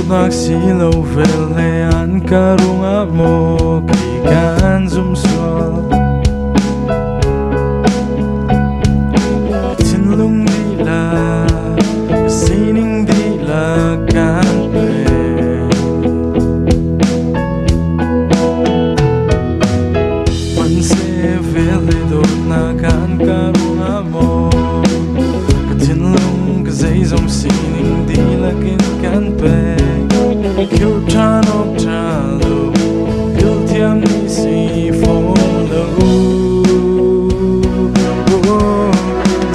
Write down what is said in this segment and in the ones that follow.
nak silo vele an karunga mo kikan zumswa tinlung dila sining dila kan pe manse vele do nakan karunga mo tinlung kazay zum sining dila kin kan pe Kill try no talo, kill tiam ni si follow.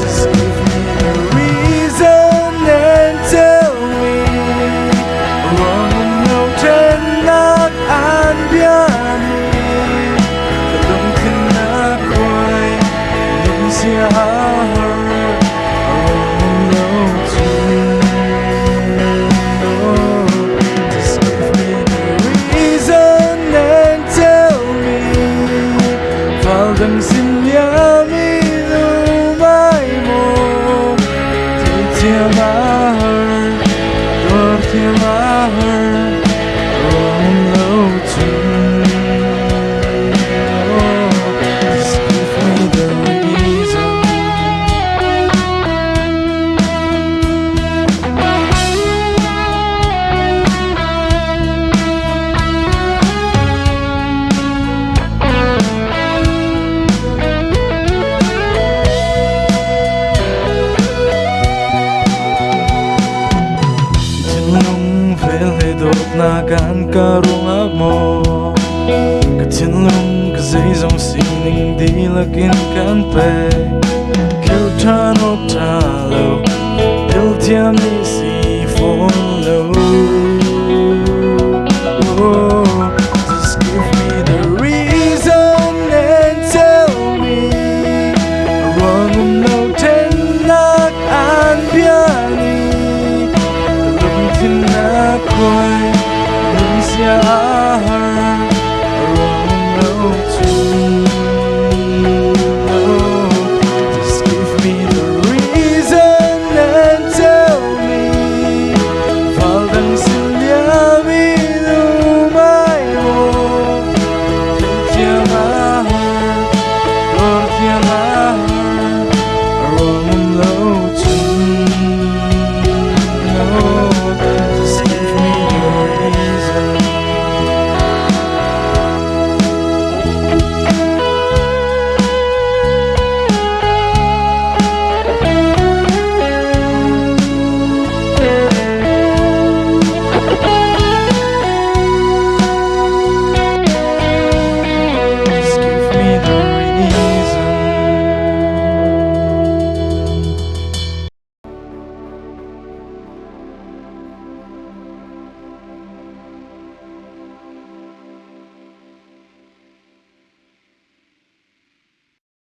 Just give me a reason and tell me. Wrong no ten nak an biani. Kalung kina kway, nung siya har. Wrong no ten. Dang xin ya mi lu mai mo ti tia ma her dor tia ma her om lo tu just give me the reason Nagan karunga mo Katinlung kazay zong sining di lakin kan pe Kill tano talo Pil tiam ni si follow